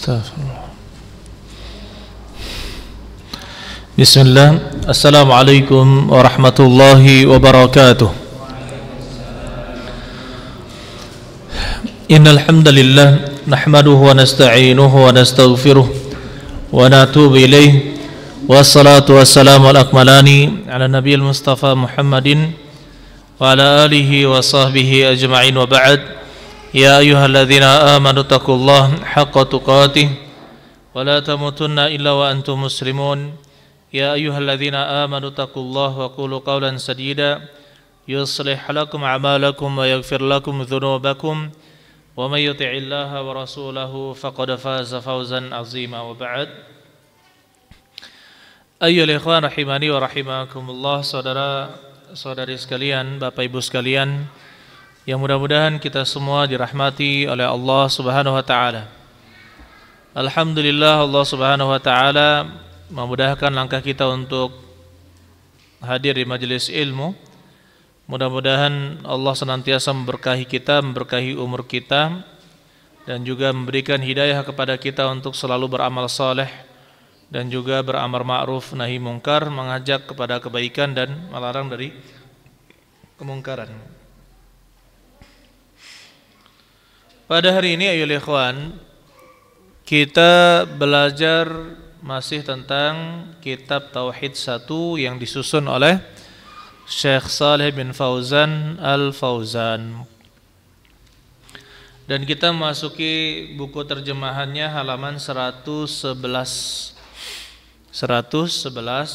Astagfirullah. Bismillah. Assalamualaikum warahmatullahi wabarakatuh. Innal hamdalillah nahmaduhu wa nasta'inuhu wa nastaghfiruh wa natubu ilayh. Wassalatu wassalamu ala akmalani ala nabiyil mustafa Muhammadin wa ala alihi wa sahbihi ajma'in wa ba'd. Ya ayyuhalladzina amanu taqullaha haqqa tuqatih wa la tamutunna illa wa antum muslimun. Ya ayyuhalladzina amanu taqullaha wa qulu qawlan sadida yuslih lakum a'malakum wa yaghfir lakum dhunubakum wa may yuti'illaha wa rasulahu faqad faza fawzan 'azima wa ba'd. Ayyuhal ikhwan rahimani wa rahimakumullah, saudara-saudari sekalian, Bapak Ibu sekalian, yang mudah-mudahan kita semua dirahmati oleh Allah Subhanahu wa taala. Alhamdulillah, Allah Subhanahu wa taala memudahkan langkah kita untuk hadir di majelis ilmu. Mudah-mudahan Allah senantiasa memberkahi kita, memberkahi umur kita, dan juga memberikan hidayah kepada kita untuk selalu beramal saleh dan juga beramar ma'ruf nahi mungkar, mengajak kepada kebaikan dan melarang dari kemungkaran. Pada hari ini ayolah ikhwan, kita belajar masih tentang kitab Tauhid 1 yang disusun oleh Syekh Shalih bin Fauzan Al-Fauzan. Dan kita memasuki buku terjemahannya halaman 111,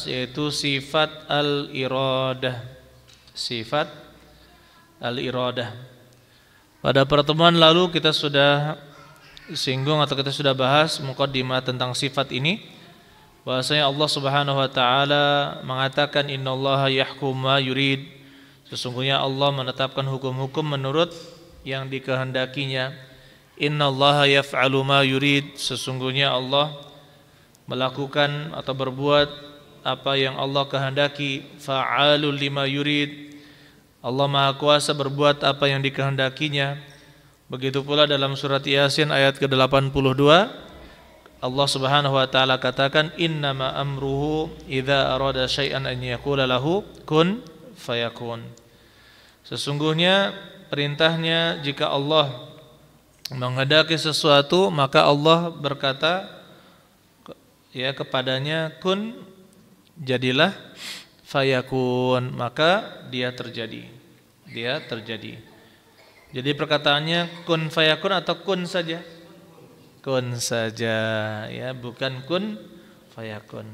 yaitu Sifat Al-Iradah. Sifat Al-Iradah. Pada pertemuan lalu kita sudah singgung atau kita sudah bahas muqaddimah tentang sifat ini, bahwasanya Allah Subhanahu wa taala mengatakan innallaha yahkum ma yurid, sesungguhnya Allah menetapkan hukum-hukum menurut yang dikehendakinya. Innallaha yaf'alu ma yurid, sesungguhnya Allah melakukan atau berbuat apa yang Allah kehendaki. Fa'alul lima yurid, Allah Maha Kuasa berbuat apa yang dikehendakinya. Begitu pula dalam surat Yasin ayat ke-82, Allah Subhanahu wa taala katakan innama amruhu idza arada syai'an an yaqula lahu kun fayakun. Sesungguhnya perintahnya jika Allah menghendaki sesuatu, maka Allah berkata ya kepadanya kun, jadilah, fayakun, maka dia terjadi. Jadi perkataannya kun fayakun atau kun saja? Kun saja, ya, bukan kun fayakun.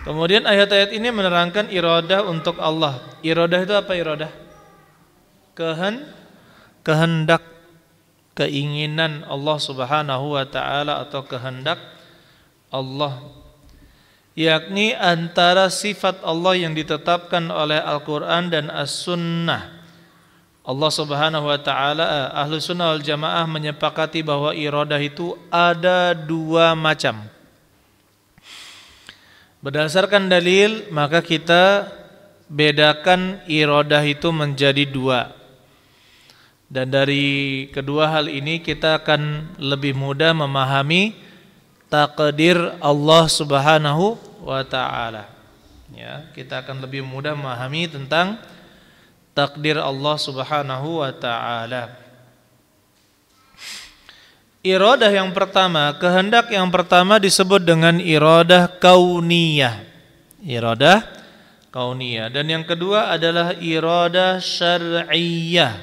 Kemudian ayat-ayat ini menerangkan iradah untuk Allah. Iradah itu apa iradah? Kehendak, keinginan Allah Subhanahu wa taala atau kehendak Allah, yakni antara sifat Allah yang ditetapkan oleh Al-Quran dan As-Sunnah. Allah Subhanahu wa ta'ala, Ahlu Sunnah wal Jamaah menyepakati bahwa iradah itu ada dua macam. Berdasarkan dalil, maka kita bedakan iradah itu menjadi dua. Dan dari kedua hal ini kita akan lebih mudah memahami takdir Allah Subhanahu wa ta'ala. Ya, kita akan lebih mudah memahami tentang takdir Allah Subhanahu wa ta'ala. Iradah yang pertama, kehendak yang pertama disebut dengan iradah kauniyah. Iradah kauniyah. Dan yang kedua adalah iradah syar'iyah.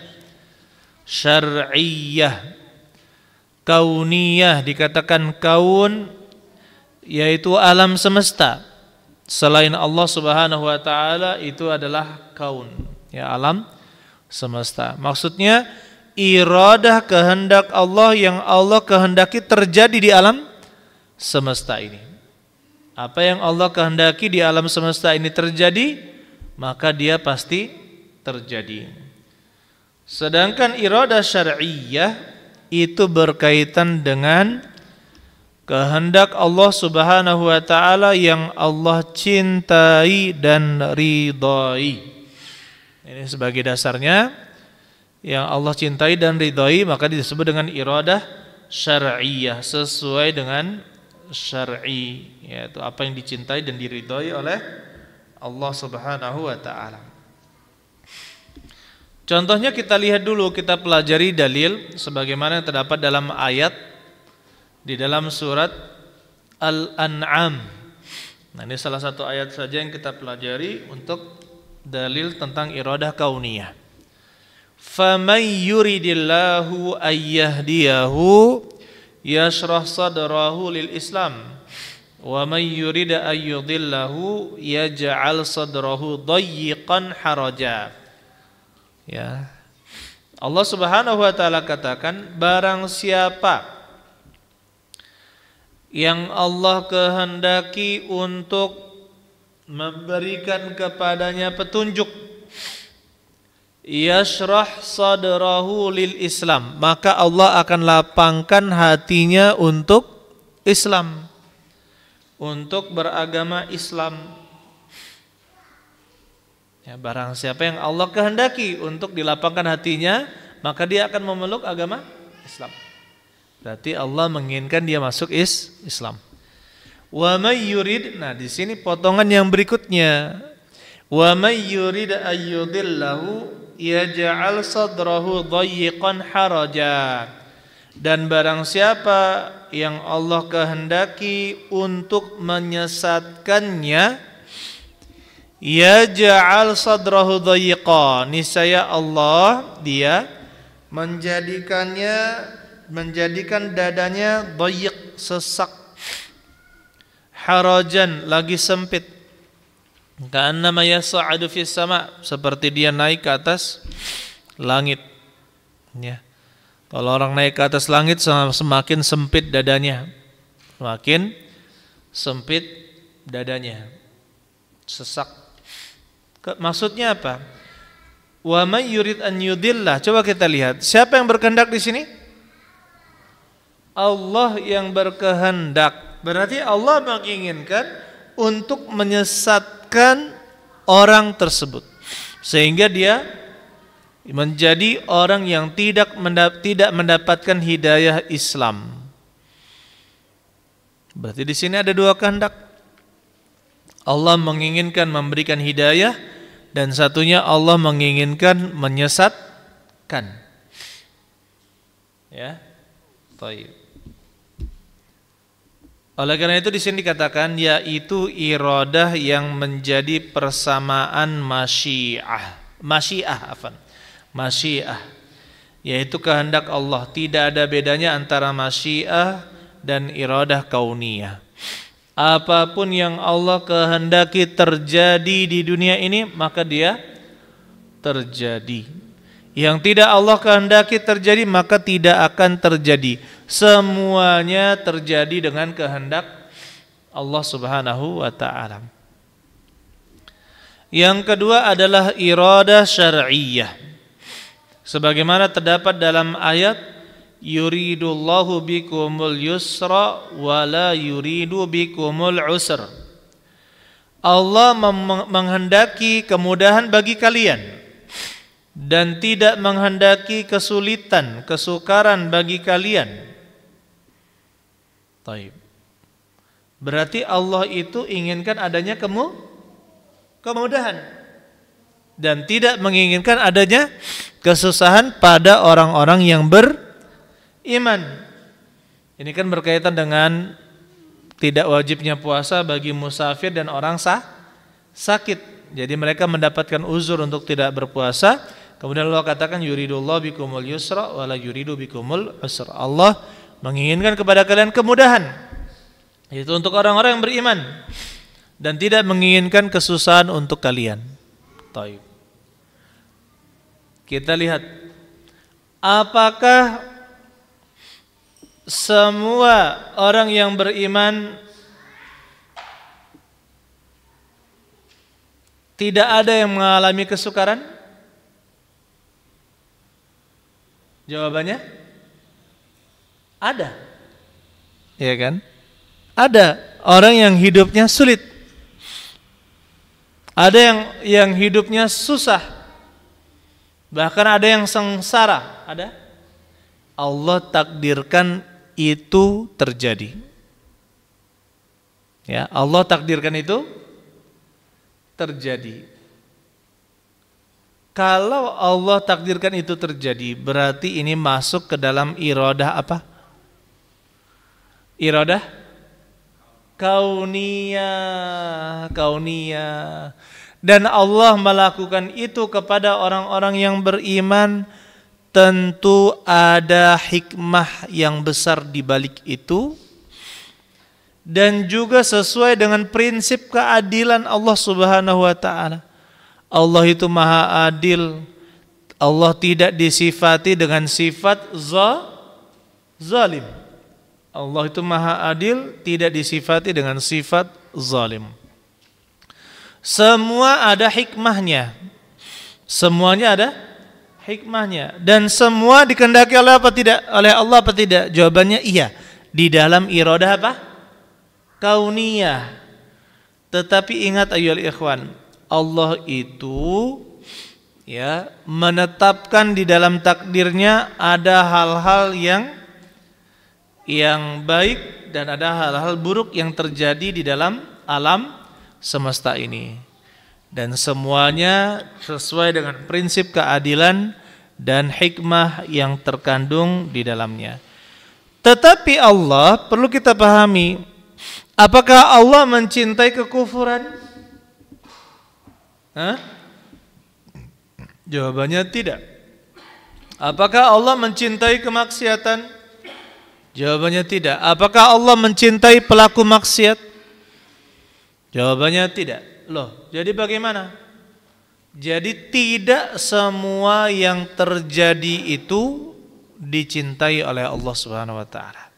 Syar'iyah. Kauniyah dikatakan kaun, yaitu alam semesta. Selain Allah Subhanahu wa taala itu adalah kaun, ya, alam semesta. Maksudnya iradah kehendak Allah yang Allah kehendaki terjadi di alam semesta ini. Apa yang Allah kehendaki di alam semesta ini terjadi, maka dia pasti terjadi. Sedangkan iradah syar'iyah itu berkaitan dengan kehendak Allah Subhanahu wa taala yang Allah cintai dan ridhai. Ini sebagai dasarnya, yang Allah cintai dan ridhai maka disebut dengan iradah syar'iyyah, sesuai dengan syar'i, yaitu apa yang dicintai dan diridhoi oleh Allah Subhanahu wa taala. Contohnya kita lihat dulu, kita pelajari dalil sebagaimana yang terdapat dalam ayat di dalam surat Al-An'am. Nah, ini salah satu ayat saja yang kita pelajari untuk dalil tentang iradah kauniyah. Faman yuridillahu ayyahdiyahu yashrah sadrahu lil Islam wa man yurid ayyudillahu yaj'al sadrahu dayyiqan haraja. Ya. Allah Subhanahu wa taala katakan, barang siapa yang Allah kehendaki untuk memberikan kepadanya petunjuk, yashrah sadrahu lil Islam, maka Allah akan lapangkan hatinya untuk Islam, untuk beragama Islam. Ya, barang siapa yang Allah kehendaki untuk dilapangkan hatinya, maka dia akan memeluk agama Islam. Berarti Allah menginginkan dia masuk Islam. Wa may yurid, nah di sini potongan yang berikutnya. Wa may yurid ayyudillahu yaj'al sadrahu dayyiqan haraja. Dan barang siapa yang Allah kehendaki untuk menyesatkannya, yaj'al sadrahu dayyiqan, niscaya Allah dia menjadikan dadanya dayyiq, sesak, harajan, lagi sempit, ka'annama yas'adu fis sama', seperti dia naik ke atas langit. Ya. Kalau orang naik ke atas langit semakin sempit dadanya, semakin sempit dadanya, sesak. Maksudnya apa? Wa may yurid an yudillah. Coba kita lihat, siapa yang berkehendak di sini? Allah yang berkehendak. Berarti Allah menginginkan untuk menyesatkan orang tersebut, sehingga dia menjadi orang yang tidak mendapatkan hidayah Islam. Berarti di sini ada dua kehendak. Allah menginginkan memberikan hidayah, dan satunya Allah menginginkan menyesatkan. Ya, baik. Oleh karena itu di sini dikatakan, yaitu iradah yang menjadi persamaan masyiah, yaitu kehendak Allah. Tidak ada bedanya antara masyiah dan iradah kauniyah. Apapun yang Allah kehendaki terjadi di dunia ini, maka dia terjadi. Yang tidak Allah kehendaki terjadi, maka tidak akan terjadi. Semuanya terjadi dengan kehendak Allah Subhanahu wa ta'ala. Yang kedua adalah iradah syar'iyyah, sebagaimana terdapat dalam ayat, yuridullahu bikumul yusra wa la yuridu bikumul usra. Allah menghendaki kemudahan bagi kalian dan tidak menghendaki kesulitan, kesukaran bagi kalian. Taib. Berarti Allah itu inginkan adanya kemudahan dan tidak menginginkan adanya kesusahan pada orang-orang yang beriman. Ini kan berkaitan dengan tidak wajibnya puasa bagi musafir dan orang sakit. Jadi mereka mendapatkan uzur untuk tidak berpuasa. Kemudian Allah katakan, yuridullahu bikumul yusra wa la yuridu bikumul usra. Allah menginginkan kepada kalian kemudahan, itu untuk orang-orang yang beriman, dan tidak menginginkan kesusahan untuk kalian. Taib. Kita lihat, apakah semua orang yang beriman tidak ada yang mengalami kesukaran? Jawabannya ada. Ya kan? Ada orang yang hidupnya sulit. Ada yang hidupnya susah. Bahkan ada yang sengsara. Ada. Allah takdirkan itu terjadi. Ya, Allah takdirkan itu terjadi. Kalau Allah takdirkan itu terjadi, berarti ini masuk ke dalam iradah apa? Iradah kauniyah, kauniyah. Dan Allah melakukan itu kepada orang-orang yang beriman, tentu ada hikmah yang besar di balik itu. Dan juga sesuai dengan prinsip keadilan Allah Subhanahu wa taala. Allah itu maha adil. Allah tidak disifati dengan sifat zalim. Allah itu maha adil, tidak disifati dengan sifat zalim. Semua ada hikmahnya. Semuanya ada hikmahnya. Dan semua dikehendaki oleh apa tidak? Oleh Allah apa tidak? Jawabannya iya. Di dalam iradah apa? Kauniyah. Tetapi ingat ayyuhal ikhwan, Allah itu ya menetapkan di dalam takdirnya ada hal-hal yang baik dan ada hal-hal buruk yang terjadi di dalam alam semesta ini. Dan semuanya sesuai dengan prinsip keadilan dan hikmah yang terkandung di dalamnya. Tetapi Allah, perlu kita pahami, apakah Allah mencintai kekufuran? Jawabannya tidak. Apakah Allah mencintai kemaksiatan? Jawabannya tidak. Apakah Allah mencintai pelaku maksiat? Jawabannya tidak. Loh, jadi bagaimana? Jadi tidak semua yang terjadi itu dicintai oleh Allah Subhanahu wa taala.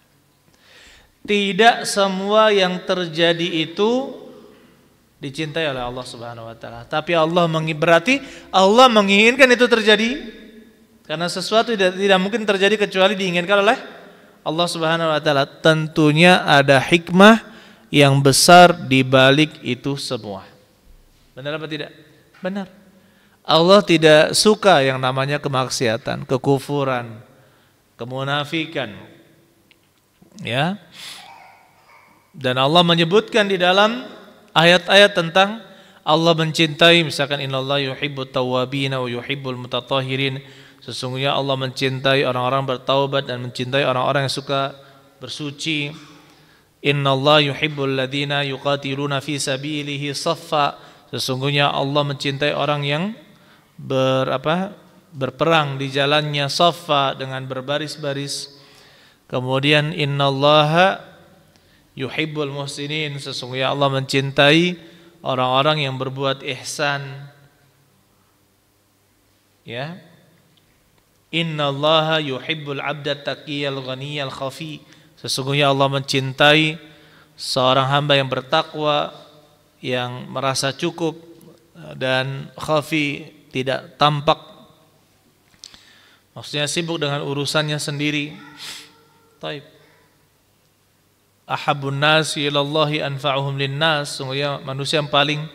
Tidak semua yang terjadi itu dicintai oleh Allah Subhanahu wa taala. Tapi berarti Allah menginginkan itu terjadi, karena sesuatu tidak mungkin terjadi kecuali diinginkan oleh Allah Subhanahu wa taala. Tentunya ada hikmah yang besar di balik itu semua. Benar apa tidak? Benar. Allah tidak suka yang namanya kemaksiatan, kekufuran, kemunafikan. Ya. Dan Allah menyebutkan di dalam ayat-ayat tentang Allah mencintai, misalkan innallaha yuhibbut tawwabina wa yuhibbul mutatahhirin. Sesungguhnya Allah mencintai orang-orang bertaubat dan mencintai orang-orang yang suka bersuci. Innallaha yuhibbul ladzina yuqatiluna fi sabilihi shaffa. Sesungguhnya Allah mencintai orang yang berperang di jalannya shaffa, dengan berbaris-baris. Kemudian innallaha yuhibbul muhsinin. Sesungguhnya Allah mencintai orang-orang yang berbuat ihsan. Ya. Innallaha yuhibbul 'abda taqiyal ghaniyal khafi. Sesungguhnya Allah mencintai seorang hamba yang bertakwa, yang merasa cukup dan khafi, tidak tampak. Maksudnya sibuk dengan urusannya sendiri. Taib. Ahabun nasi ilallahi anfa'uhum linnas. Sungguhnya manusia yang paling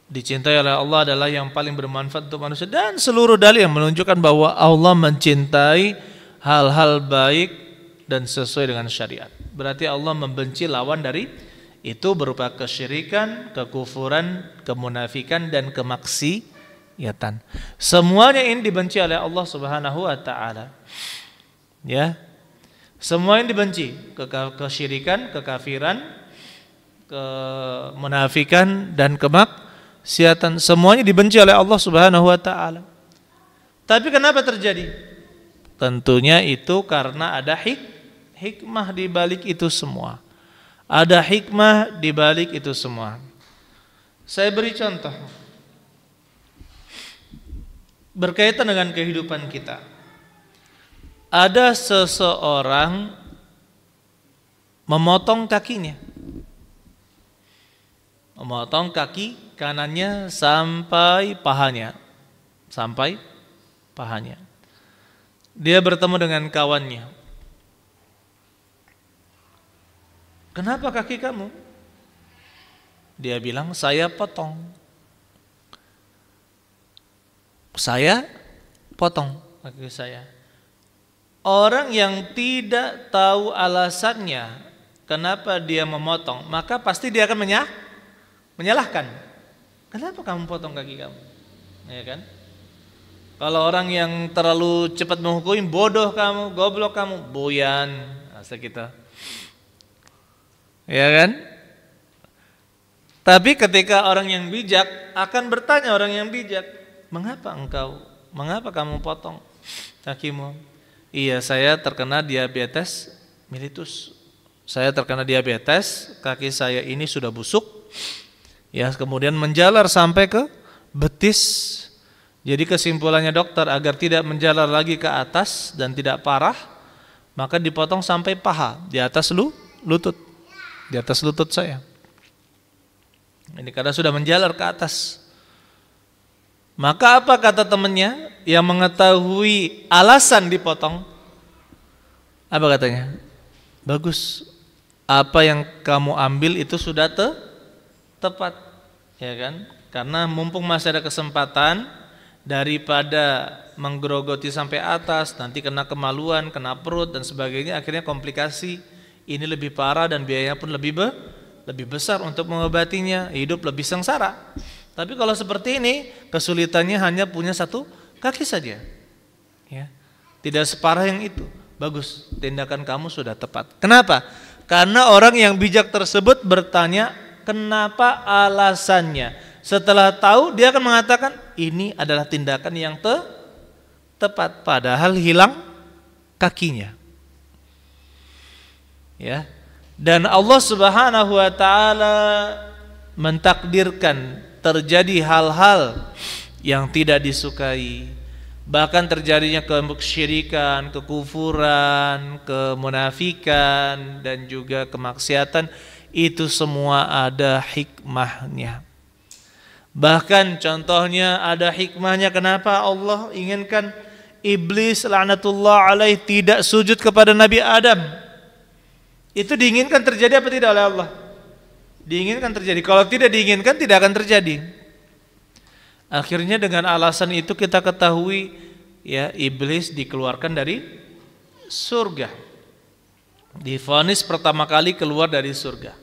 dicintai oleh Allah adalah yang paling bermanfaat untuk manusia. Dan seluruh dalil yang menunjukkan bahwa Allah mencintai hal-hal baik dan sesuai dengan syariat. Berarti Allah membenci lawan dari itu berupa kesyirikan, kekufuran, kemunafikan dan kemaksiatan. Semuanya ini dibenci oleh Allah Subhanahu wa taala. Ya. Semua yang dibenci, kesyirikan, kekafiran, kemunafikan dan kemaksiatan, semuanya dibenci oleh Allah Subhanahu wa taala. Tapi kenapa terjadi? Tentunya itu karena ada hikmah di balik itu semua. Ada hikmah di balik itu semua. Saya beri contoh berkaitan dengan kehidupan kita. Ada seseorang memotong kakinya, memotong kaki kanannya sampai pahanya, Dia bertemu dengan kawannya. Kenapa kaki kamu? Dia bilang, saya potong. Saya potong kaki saya. orang yang tidak tahu alasannya kenapa dia memotong, maka pasti dia akan menyalahkan. Kenapa kamu potong kaki kamu? Ya kan? Kalau orang yang terlalu cepat menghukumi, bodoh kamu, goblok kamu, boyan, asal kita. Ya kan? Tapi ketika orang yang bijak akan bertanya orang yang bijak, mengapa kamu potong kakimu? Iya, saya terkena diabetes mellitus. Saya terkena diabetes, kaki saya ini sudah busuk. Ya, kemudian menjalar sampai ke betis. Jadi kesimpulannya dokter, agar tidak menjalar lagi ke atas dan tidak parah, maka dipotong sampai paha, di atas lutut. Di atas lutut saya. Ini karena sudah menjalar ke atas. Maka apa kata temannya yang mengetahui alasan dipotong? Apa katanya? Bagus. Apa yang kamu ambil itu sudah tepat, ya kan? Karena mumpung masih ada kesempatan, daripada menggerogoti sampai atas, nanti kena kemaluan, kena perut dan sebagainya, akhirnya komplikasi. Ini lebih parah dan biayanya pun lebih besar untuk mengobatinya, hidup lebih sengsara. Tapi kalau seperti ini, kesulitannya hanya punya satu kaki saja, ya, tidak separah yang itu. Bagus, tindakan kamu sudah tepat. Kenapa? Karena orang yang bijak tersebut bertanya kenapa alasannya. Setelah tahu, dia akan mengatakan ini adalah tindakan yang tepat, padahal hilang kakinya. Ya. Dan Allah Subhanahu wa taala mentakdirkan terjadi hal-hal yang tidak disukai, bahkan terjadinya kesyirikan, kekufuran, kemunafikan dan juga kemaksiatan, itu semua ada hikmahnya. Bahkan contohnya ada hikmahnya kenapa Allah inginkan iblis laknatullah alaih tidak sujud kepada Nabi Adam. Itu diinginkan terjadi apa tidak oleh Allah? Diinginkan terjadi. Kalau tidak diinginkan tidak akan terjadi. Akhirnya dengan alasan itu kita ketahui, ya, iblis dikeluarkan dari surga. Divonis pertama kali keluar dari surga.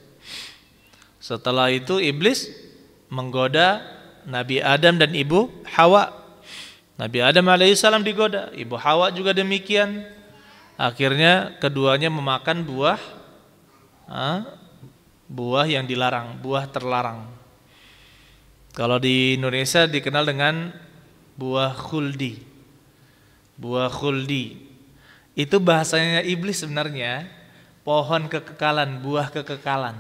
Setelah itu iblis menggoda Nabi Adam dan Ibu Hawa. Nabi Adam alaihissalam digoda, Ibu Hawa juga demikian. Akhirnya keduanya memakan buah yang dilarang, buah terlarang. Kalau di Indonesia dikenal dengan buah khuldi. Buah khuldi itu bahasanya iblis sebenarnya, pohon kekekalan, buah kekekalan.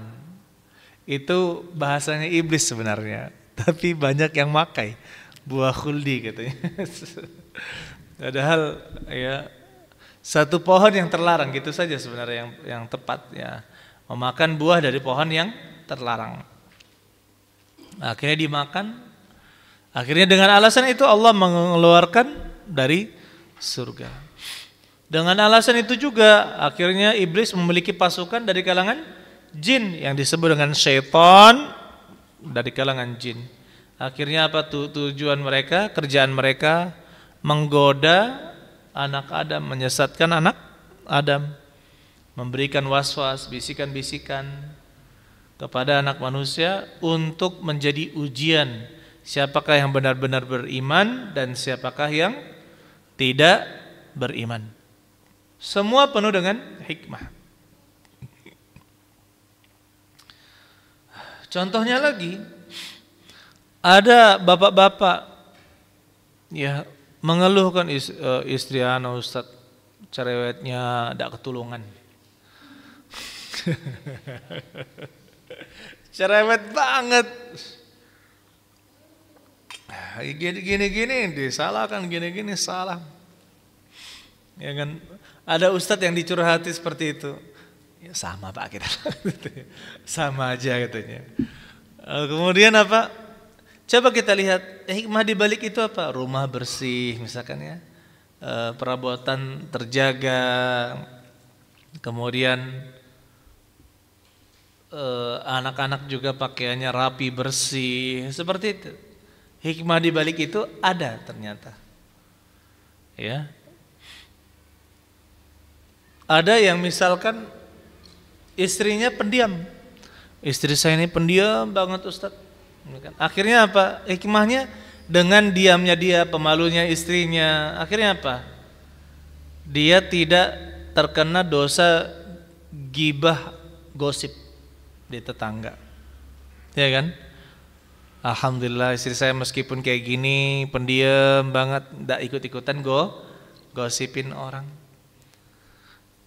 Itu bahasanya iblis sebenarnya, tapi banyak yang makai buah khuldi katanya. Padahal ya satu pohon yang terlarang gitu saja sebenarnya yang tepat, ya, memakan buah dari pohon yang terlarang. Akhirnya dimakan. Akhirnya dengan alasan itu Allah mengeluarkan dari surga. Dengan alasan itu juga akhirnya iblis memiliki pasukan dari kalangan jin yang disebut dengan syaitan dari kalangan jin. Akhirnya apa tujuan mereka, kerjaan mereka? Menggoda anak Adam, menyesatkan anak Adam, memberikan waswas, bisikan-bisikan kepada anak manusia untuk menjadi ujian siapakah yang benar-benar beriman dan siapakah yang tidak beriman. Semua penuh dengan hikmah. Contohnya lagi, ada bapak-bapak ya mengeluhkan istri Ustaz, cerewetnya tidak ketulungan. Cerewet banget. Gini-gini disalahkan, gini-gini salah. Ya kan? Ada ustadz yang dicurhati seperti itu. Ya sama Pak kita. Sama aja katanya. Kemudian apa? Coba kita lihat hikmah di balik itu apa? Rumah bersih misalkan ya. Perabotan terjaga. Kemudian anak-anak juga pakaiannya rapi bersih, seperti itu. Hikmah di balik itu ada ternyata. Ya. Ada yang misalkan istrinya pendiam. Istri saya ini pendiam banget Ustaz. Akhirnya apa? Hikmahnya dengan diamnya dia, pemalunya istrinya, akhirnya apa? Dia tidak terkena dosa gibah gosip di tetangga. Ya kan? Alhamdulillah istri saya meskipun kayak gini pendiam banget, enggak ikut-ikutan gosipin orang.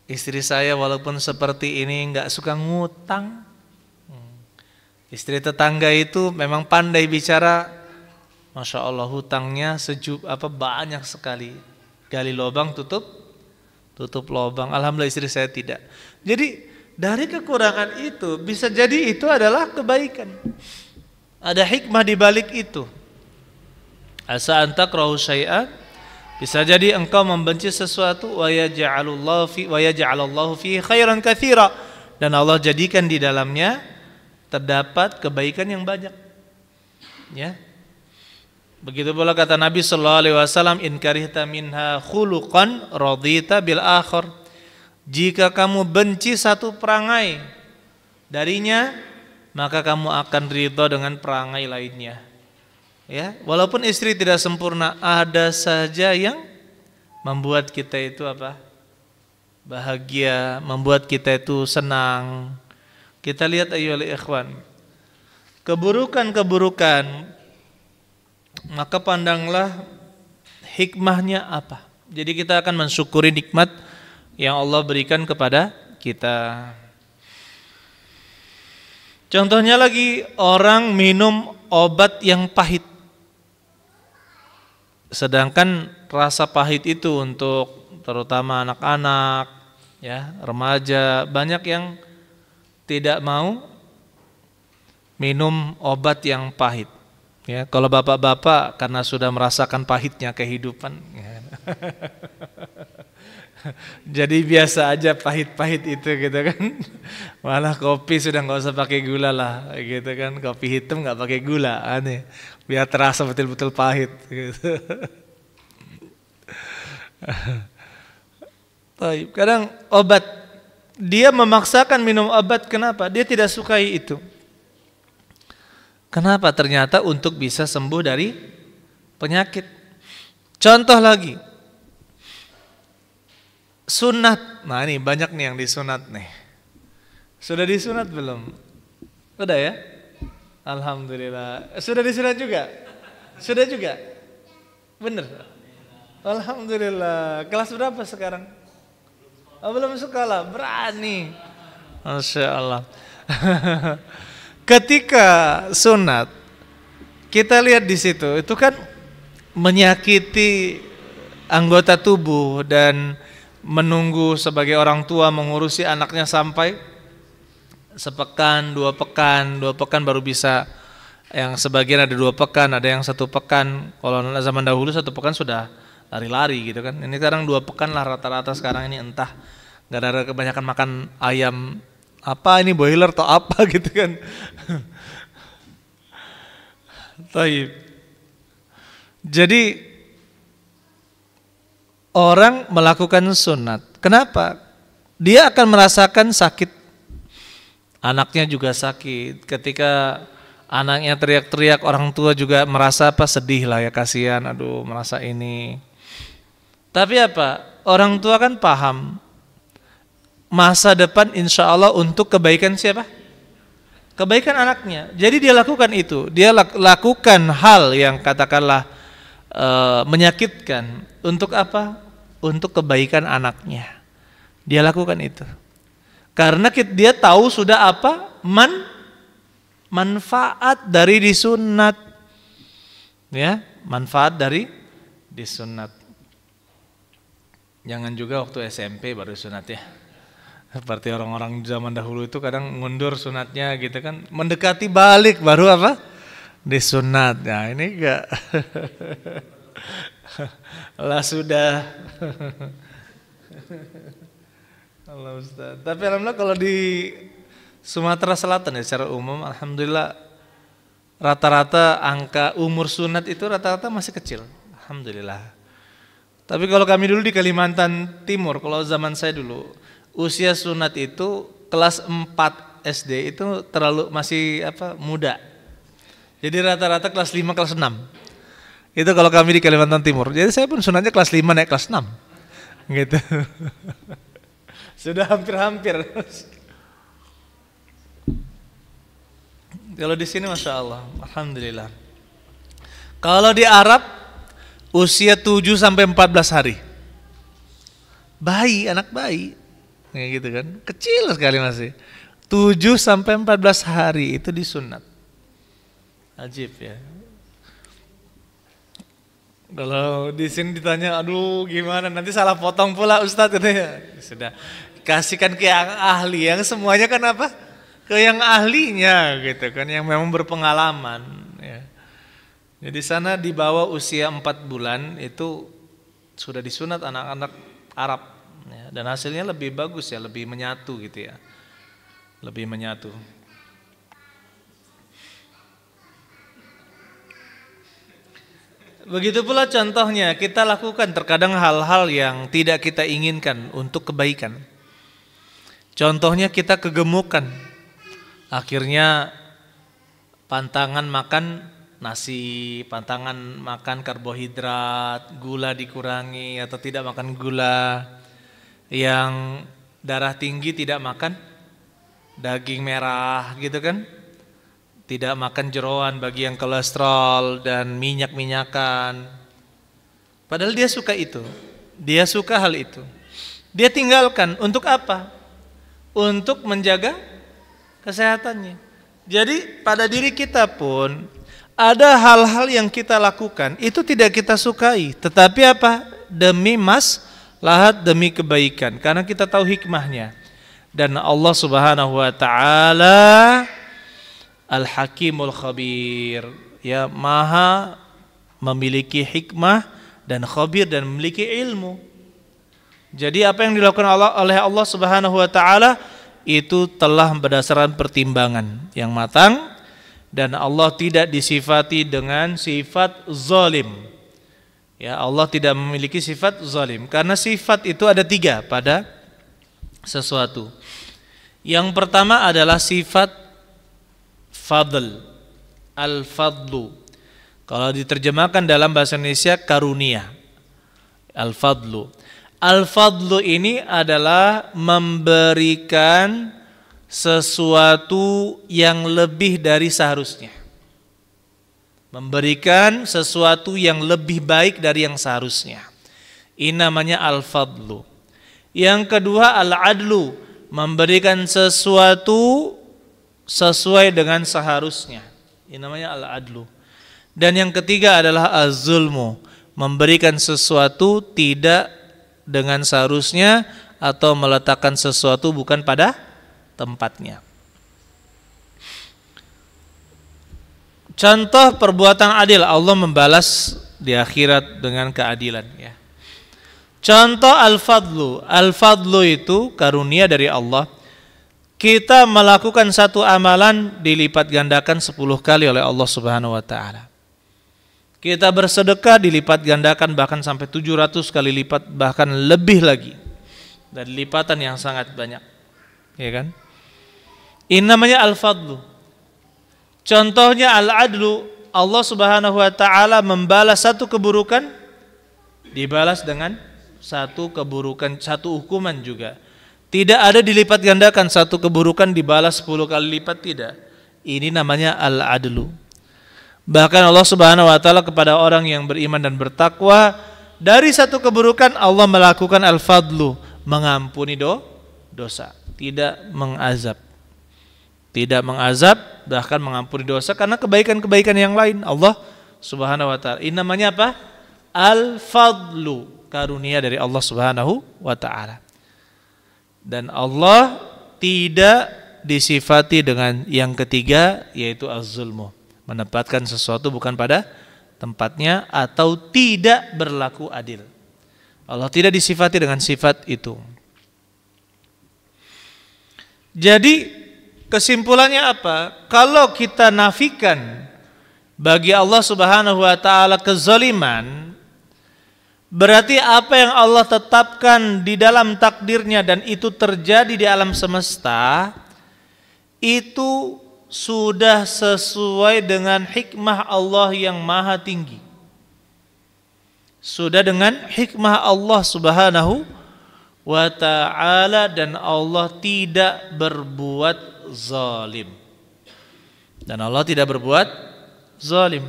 Istri saya walaupun seperti ini enggak suka ngutang. Istri tetangga itu memang pandai bicara. Masya Allah hutangnya banyak sekali. Gali lubang tutup lubang. Alhamdulillah istri saya tidak. Jadi dari kekurangan itu bisa jadi itu adalah kebaikan. Ada hikmah di balik itu. Asa an takrahu syai'an, bisa jadi engkau membenci sesuatu wa yaj'alallahu fi khairan katsira, dan Allah jadikan di dalamnya terdapat kebaikan yang banyak. Ya. Begitu pula kata Nabi sallallahu alaihi wasallam, in karihta minha khuluqan radita bil akhar. Jika kamu benci satu perangai darinya, maka kamu akan ridho dengan perangai lainnya. Ya, walaupun istri tidak sempurna, ada saja yang membuat kita itu apa? Bahagia, membuat kita itu senang. Kita lihat ayyuhal ikhwan, keburukan-keburukan, maka pandanglah hikmahnya apa. Jadi kita akan mensyukuri nikmat yang Allah berikan kepada kita. Contohnya lagi, orang minum obat yang pahit. Sedangkan rasa pahit itu untuk terutama anak-anak, ya, remaja, banyak yang tidak mau minum obat yang pahit. Ya, kalau bapak-bapak karena sudah merasakan pahitnya kehidupan, ya. Jadi biasa aja pahit-pahit itu gitu kan. Malah kopi sudah nggak usah pakai gula lah gitu kan. Kopi hitam nggak pakai gula, aneh. Biar terasa betul-betul pahit gitu. Kadang obat, dia memaksakan minum obat, kenapa? Dia tidak sukai itu. Kenapa? Ternyata untuk bisa sembuh dari penyakit. Contoh lagi, sunat. Nah ini banyak nih yang disunat nih. Sudah disunat belum? Sudah ya? Alhamdulillah. Sudah disunat juga? Sudah juga? Bener? Alhamdulillah. Kelas berapa sekarang? Oh, belum sekolah, berani. Masya Allah. Ketika sunat, kita lihat di situ, itu kan menyakiti anggota tubuh dan menunggu sebagai orang tua mengurusi anaknya sampai sepekan, 2 pekan baru bisa. Yang sebagian ada 2 pekan, ada yang 1 pekan. Kalau zaman dahulu 1 pekan sudah lari-lari gitu kan. Ini sekarang 2 pekan lah rata-rata sekarang ini, entah gara-gara kebanyakan makan ayam apa ini boiler atau apa gitu kan. Taib. Jadi orang melakukan sunat, kenapa? Dia akan merasakan sakit. Anaknya juga sakit. Ketika anaknya teriak-teriak, orang tua juga merasa apa, sedih lah ya, kasihan, aduh merasa ini. Tapi apa? Orang tua kan paham masa depan insya Allah untuk kebaikan siapa? Kebaikan anaknya. Jadi dia lakukan itu. Dia lakukan hal yang katakanlah menyakitkan. Untuk apa? Untuk kebaikan anaknya. Dia lakukan itu. Karena dia tahu sudah apa? Manfaat dari disunat. Ya, manfaat dari disunat. Jangan juga waktu SMP baru sunat ya. Seperti orang-orang zaman dahulu itu kadang mundur sunatnya gitu kan, mendekati balik baru apa? Disunat. Nah ini enggak. Lah sudah. Allah Ustaz. Tapi alhamdulillah kalau di Sumatera Selatan ya secara umum, alhamdulillah rata-rata angka umur sunat itu rata-rata masih kecil. Alhamdulillah. Tapi kalau kami dulu di Kalimantan Timur, kalau zaman saya dulu, usia sunat itu kelas 4 SD itu terlalu masih muda. Jadi rata-rata kelas 5, kelas 6. Itu kalau kami di Kalimantan Timur. Jadi saya pun sunatnya kelas 5 naik kelas 6. Gitu. Sudah hampir-hampir. Kalau di sini Masya Allah, Alhamdulillah. Kalau di Arab usia 7 sampai 14 hari. Bayi, anak bayi. Kayak gitu kan. Kecil sekali masih. 7 sampai 14 hari itu disunat. Ajib ya. Kalau di sini ditanya, aduh gimana nanti salah potong pula Ustadz katanya. Sudah kasihkan ke yang ahli, yang semuanya kan apa? Ke yang ahlinya gitu kan, yang memang berpengalaman ya. Jadi sana di bawah usia 4 bulan itu sudah disunat anak-anak Arab ya, dan hasilnya lebih bagus ya, lebih menyatu gitu ya. Lebih menyatu. Begitu pula contohnya kita lakukan terkadang hal-hal yang tidak kita inginkan untuk kebaikan. Contohnya kita kegemukan. Akhirnya pantangan makan nasi, pantangan makan karbohidrat, gula dikurangi atau tidak makan gula. Yang darah tinggi tidak makan daging merah gitu kan. Tidak makan jeroan bagi yang kolesterol dan minyak-minyakan. Padahal dia suka itu. Dia suka hal itu. Dia tinggalkan untuk apa? Untuk menjaga kesehatannya. Jadi pada diri kita pun ada hal-hal yang kita lakukan itu tidak kita sukai, tetapi apa? Demi maslahat, demi kebaikan, karena kita tahu hikmahnya. Dan Allah Subhanahu wa taala Al-Hakimul Khabir, ya maha memiliki hikmah dan khabir dan memiliki ilmu. Jadi apa yang dilakukan oleh Allah Subhanahu wa taala itu telah berdasarkan pertimbangan yang matang, dan Allah tidak disifati dengan sifat zalim. Ya, Allah tidak memiliki sifat zalim karena sifat itu ada 3 pada sesuatu. Yang pertama adalah sifat fadl, al-fadlu. Kalau diterjemahkan dalam bahasa Indonesia karunia, al-fadlu. Al-fadlu ini adalah memberikan sesuatu yang lebih dari seharusnya. Memberikan sesuatu yang lebih baik dari yang seharusnya. Ini namanya al-fadlu. Yang kedua al-adlu, memberikan sesuatu sesuai dengan seharusnya. Ini namanya al-adlu. Dan yang ketiga adalah az-zulmu, memberikan sesuatu tidak dengan seharusnya atau meletakkan sesuatu bukan pada tempatnya. Contoh perbuatan adil, Allah membalas di akhirat dengan keadilan ya. Contoh al-fadlu. Al-fadlu itu karunia dari Allah. Kita melakukan satu amalan dilipat gandakan 10 kali oleh Allah Subhanahu wa taala. Kita bersedekah dilipat gandakan bahkan sampai 700 kali lipat, bahkan lebih lagi. Dan lipatan yang sangat banyak. Ya kan? Ini namanya al-fadlu. Contohnya al-adlu, Allah Subhanahu wa taala membalas satu keburukan dibalas dengan satu keburukan, satu hukuman juga. Tidak ada dilipat gandakan satu keburukan dibalas 10 kali lipat, tidak. Ini namanya al-adlu. Bahkan Allah Subhanahu wa taala kepada orang yang beriman dan bertakwa, dari satu keburukan Allah melakukan al-fadlu, mengampuni dosa, tidak mengazab. Tidak mengazab, bahkan mengampuni dosa karena kebaikan-kebaikan yang lain Allah Subhanahu wa taala. Ini namanya apa? Al-fadlu, karunia dari Allah Subhanahu wa taala. Dan Allah tidak disifati dengan yang ketiga, yaitu az-zulmu, menempatkan sesuatu bukan pada tempatnya atau tidak berlaku adil. Allah tidak disifati dengan sifat itu. Jadi kesimpulannya apa? Kalau kita nafikan bagi Allah Subhanahu wa taala kezaliman, Berarti apa yang Allah tetapkan di dalam takdirnya dan itu terjadi di alam semesta, itu sudah sesuai dengan hikmah Allah yang maha tinggi. Sudah dengan hikmah Allah subhanahu wa ta'ala, dan Allah tidak berbuat zalim. Dan Allah tidak berbuat zalim.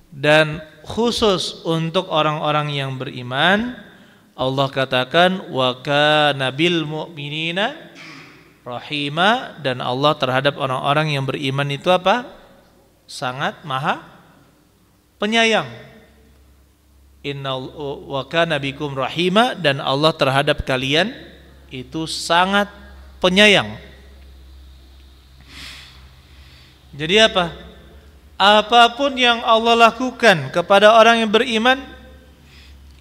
Dan khusus untuk orang-orang yang beriman, Allah katakan wa kana bil mu'minina rahima, dan Allah terhadap orang-orang yang beriman itu apa? Sangat maha penyayang. Inna wa kana bikum rahima, dan Allah terhadap kalian itu sangat penyayang. Jadi apa? Apapun yang Allah lakukan kepada orang yang beriman,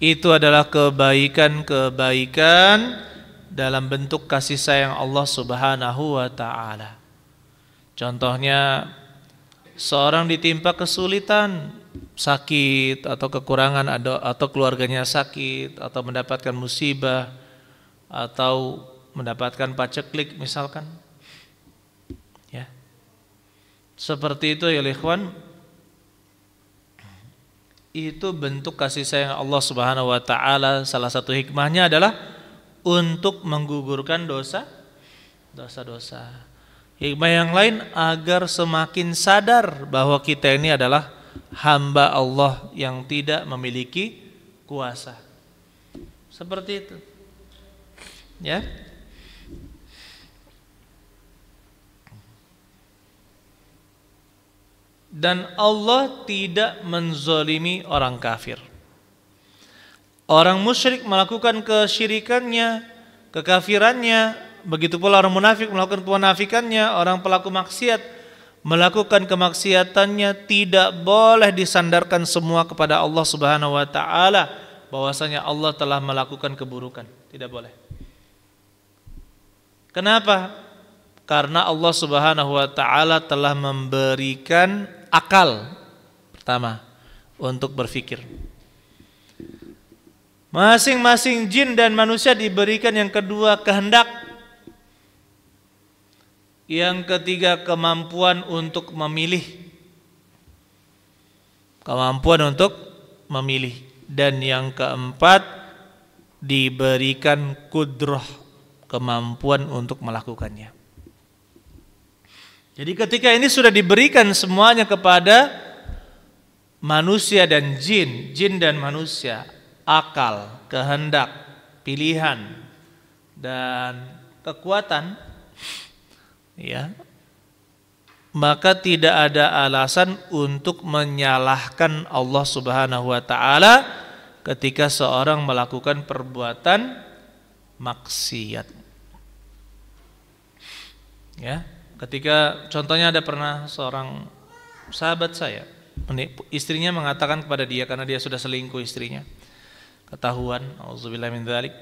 itu adalah kebaikan-kebaikan dalam bentuk kasih sayang Allah subhanahu wa ta'ala. Contohnya, seorang ditimpa kesulitan, sakit atau kekurangan, atau keluarganya sakit, atau mendapatkan musibah, atau mendapatkan paceklik misalkan, ya. Seperti itu ya ikhwan, itu bentuk kasih sayang Allah subhanahu wa ta'ala. Salah satu hikmahnya adalah untuk menggugurkan dosa-dosa. Hikmah yang lain agar semakin sadar bahwa kita ini adalah hamba Allah yang tidak memiliki kuasa. Seperti itu, ya. Dan Allah tidak menzalimi orang kafir. Orang musyrik melakukan kesyirikannya, kekafirannya, begitu pula orang munafik melakukan kemunafikannya, orang pelaku maksiat melakukan kemaksiatannya. Tidak boleh disandarkan semua kepada Allah subhanahu wa ta'ala bahwasanya Allah telah melakukan keburukan. Tidak boleh. Kenapa? Karena Allah subhanahu wa ta'ala telah memberikan akal pertama untuk berfikir. Masing-masing jin dan manusia diberikan yang kedua kehendak, yang ketiga kemampuan untuk memilih, dan yang keempat diberikan kudrah, kemampuan untuk melakukannya. Jadi ketika ini sudah diberikan semuanya kepada manusia dan jin dan manusia, akal, kehendak, pilihan, dan kekuatan, ya, maka tidak ada alasan untuk menyalahkan Allah subhanahu wa ta'ala ketika seorang melakukan perbuatan maksiat. Ya. Ketika contohnya ada pernah seorang sahabat saya, istrinya mengatakan kepada dia karena dia sudah selingkuh istrinya, ketahuan, auzubillah min dzalik.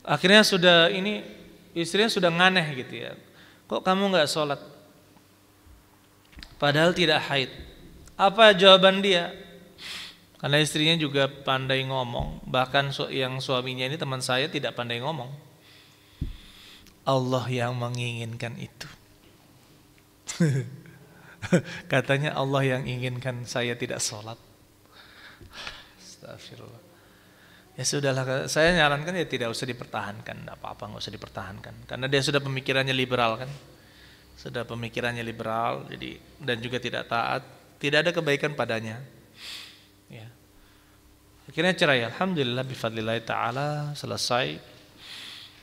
Akhirnya istrinya sudah nganeh gitu ya. Kok kamu enggak sholat? Padahal tidak haid. Apa jawaban dia? Karena istrinya juga pandai ngomong, bahkan yang suaminya ini teman saya tidak pandai ngomong. Allah yang menginginkan itu. Katanya Allah yang inginkan saya tidak sholat. Astagfirullah. Ya sudahlah, saya nyarankan ya tidak usah dipertahankan, tidak apa-apa, nggak usah dipertahankan, karena dia sudah pemikirannya liberal kan, jadi dan juga tidak taat, tidak ada kebaikan padanya. Ya. Akhirnya cerai, alhamdulillah bifadlillahi ta'ala, selesai.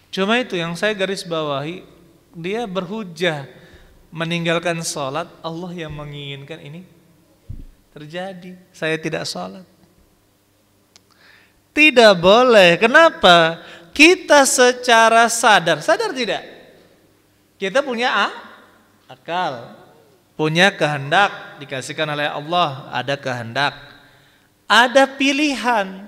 Cuma itu yang saya garis bawahi, dia berhujah meninggalkan sholat, Allah yang menginginkan ini terjadi, saya tidak sholat. Tidak boleh. Kenapa? Kita secara sadar tidak? Kita punya akal, punya kehendak, dikasihkan oleh Allah, ada kehendak, ada pilihan,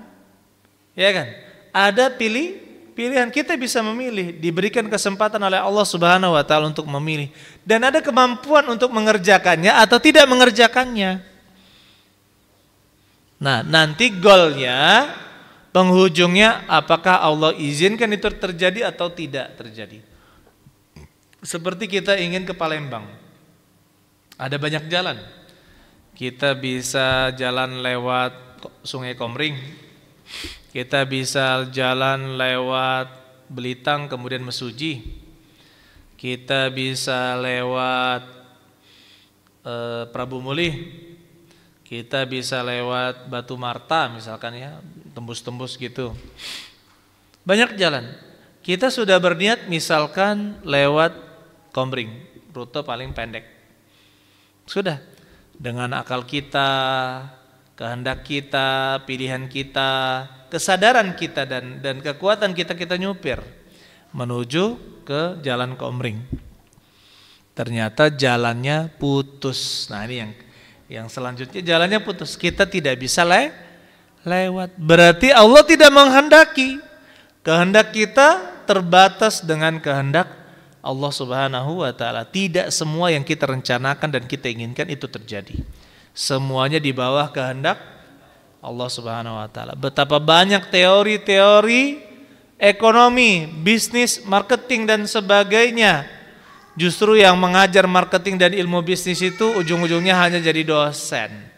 ya kan? Ada pilihan, kita bisa memilih, diberikan kesempatan oleh Allah subhanahu wa ta'ala untuk memilih, dan ada kemampuan untuk mengerjakannya atau tidak mengerjakannya. Nah, nanti goalnya penghujungnya apakah Allah izinkan itu terjadi atau tidak terjadi. Seperti kita ingin ke Palembang, ada banyak jalan. Kita bisa jalan lewat Sungai Komering, kita bisa jalan lewat Belitang kemudian Mesuji, kita bisa lewat Prabu Mulih, kita bisa lewat Batu Marta misalkan ya, tembus-tembus gitu. Banyak jalan. Kita sudah berniat misalkan lewat Komering, rute paling pendek. Sudah, dengan akal kita, kehendak kita, pilihan kita, kesadaran kita dan kekuatan kita nyupir menuju ke jalan Komering. Ternyata jalannya putus. Nah, ini yang selanjutnya jalannya putus. Kita tidak bisa lewat. Berarti Allah tidak menghendaki. Kehendak kita terbatas dengan kehendak Allah Subhanahu wa taala. Tidak semua yang kita rencanakan dan kita inginkan itu terjadi. Semuanya di bawah kehendak Allah Subhanahu wa taala. Betapa banyak teori-teori ekonomi, bisnis, marketing dan sebagainya. Justru yang mengajar marketing dan ilmu bisnis itu ujung-ujungnya hanya jadi dosen.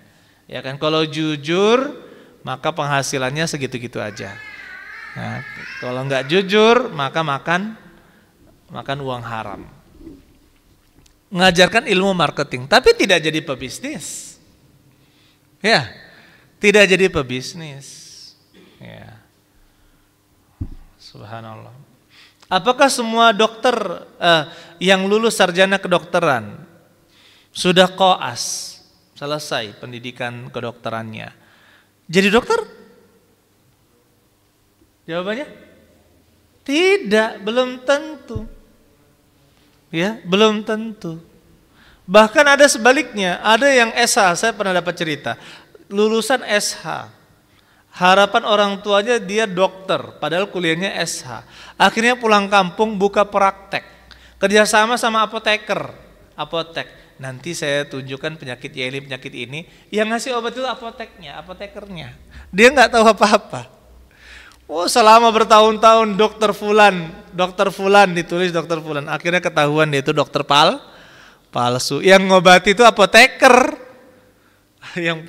Ya kan, kalau jujur maka penghasilannya segitu-gitu aja. Nah, kalau nggak jujur maka makan uang haram. Mengajarkan ilmu marketing tapi tidak jadi pebisnis. Ya, tidak jadi pebisnis. Ya. Subhanallah. Apakah semua dokter yang lulus sarjana kedokteran sudah koas, selesai pendidikan kedokterannya, jadi dokter? Jawabannya tidak, belum tentu. Ya, belum tentu. Bahkan ada sebaliknya, ada yang SH, saya pernah dapat cerita, lulusan SH. Harapan orang tuanya dia dokter, padahal kuliahnya SH. Akhirnya pulang kampung buka praktek, kerjasama sama apoteker, apotek. Nanti saya tunjukkan penyakit ini, yang ngasih obat itu apotekernya. Dia nggak tahu apa-apa. Oh, selama bertahun-tahun dokter Fulan ditulis dokter Fulan. Akhirnya ketahuan dia itu dokter palsu. Yang ngobati itu apoteker. Yang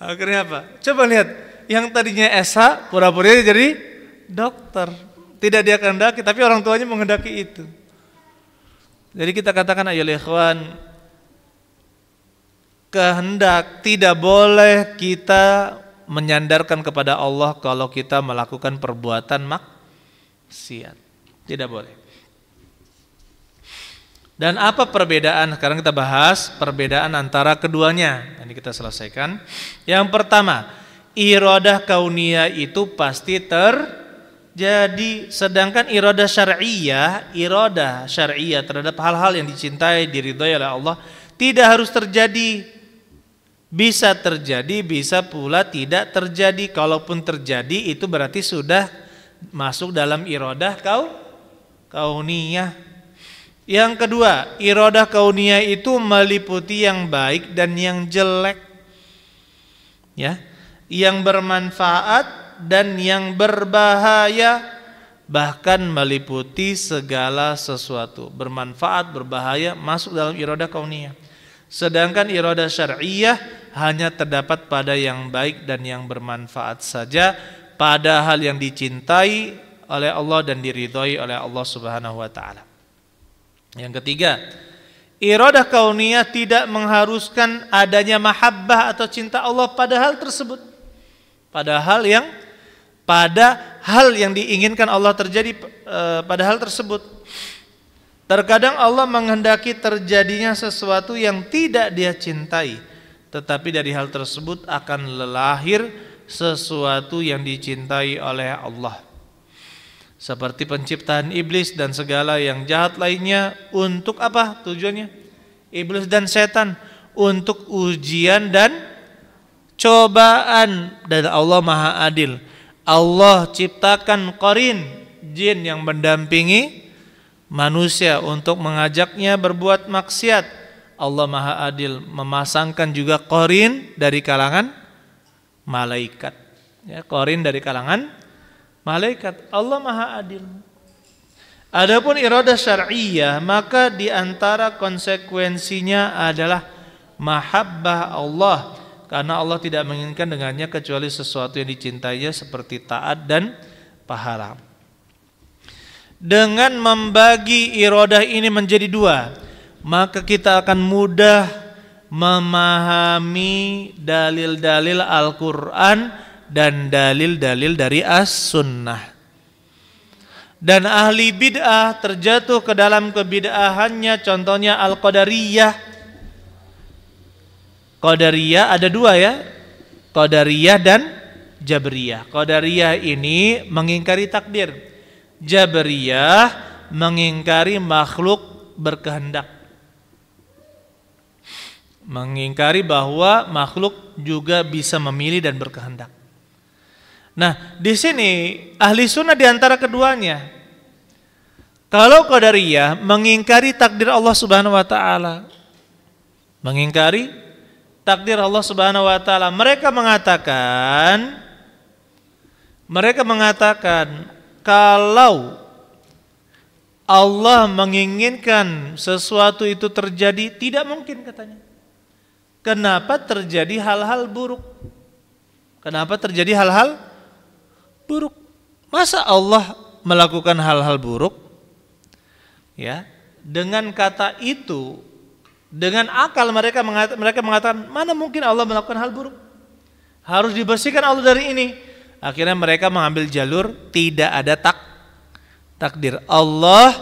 akhirnya apa? Coba lihat, yang tadinya SH pura-pura jadi dokter. Tidak dia kehendaki, tapi orang tuanya menghendaki itu. Jadi kita katakan ayo ikhwan, kehendak tidak boleh kita menyandarkan kepada Allah kalau kita melakukan perbuatan maksiat. Tidak boleh. Dan apa perbedaan? Sekarang kita bahas perbedaan antara keduanya. Ini kita selesaikan. Yang pertama, iradah kauniyah itu pasti terjadi, sedangkan iradah syar'iyah terhadap hal-hal yang dicintai, diridhai oleh Allah tidak harus terjadi. Bisa terjadi, bisa pula tidak terjadi. Kalaupun terjadi itu berarti sudah masuk dalam iradah kauniyah. Yang kedua, iradah kauniyah itu meliputi yang baik dan yang jelek. Ya, yang bermanfaat dan yang berbahaya, bahkan meliputi segala sesuatu. Bermanfaat, berbahaya masuk dalam iradah kauniyah. Sedangkan iradah syar'iyah hanya terdapat pada yang baik dan yang bermanfaat saja, pada hal yang dicintai oleh Allah dan diridhai oleh Allah Subhanahu wa taala. Yang ketiga, iradah kauniyah tidak mengharuskan adanya mahabbah atau cinta Allah pada hal tersebut. Pada hal yang diinginkan Allah terjadi pada hal tersebut. Terkadang Allah menghendaki terjadinya sesuatu yang tidak dia cintai, tetapi dari hal tersebut akan lahir sesuatu yang dicintai oleh Allah. Seperti penciptaan iblis dan segala yang jahat lainnya, untuk apa tujuannya? Iblis dan setan untuk ujian dan cobaan, dan Allah Maha Adil. Allah ciptakan qarin, jin yang mendampingi manusia untuk mengajaknya berbuat maksiat. Allah Maha Adil memasangkan juga qarin dari kalangan malaikat. Ya, qarin dari kalangan malaikat. Allah Maha Adil. Adapun iradah syar'iyah, maka di antara konsekuensinya adalah mahabbah Allah, karena Allah tidak menginginkan dengannya kecuali sesuatu yang dicintainya seperti taat dan pahala. Dengan membagi iradah ini menjadi dua, maka kita akan mudah memahami dalil-dalil Al-Quran dan dalil-dalil dari As-Sunnah. Dan ahli bid'ah terjatuh ke dalam kebid'ahannya, contohnya Al-Qadariyah. Qadariyah ada dua ya, Qadariyah dan Jabriyah. Qadariyah ini mengingkari takdir, Jabriyah mengingkari makhluk berkehendak, mengingkari bahwa makhluk juga bisa memilih dan berkehendak. Nah, di sini ahli sunnah di antara keduanya. Kalau Qadariyah mengingkari takdir Allah Subhanahu wa taala, mengingkari takdir Allah Subhanahu wa taala, mereka mengatakan kalau Allah menginginkan sesuatu itu terjadi, tidak mungkin katanya. Kenapa terjadi hal-hal buruk? Kenapa terjadi hal-hal buruk? Masa Allah melakukan hal-hal buruk? Ya, dengan kata itu, dengan akal mereka mengatakan, mana mungkin Allah melakukan hal buruk? Harus dibersihkan Allah dari ini. Akhirnya mereka mengambil jalur tidak ada takdir. Allah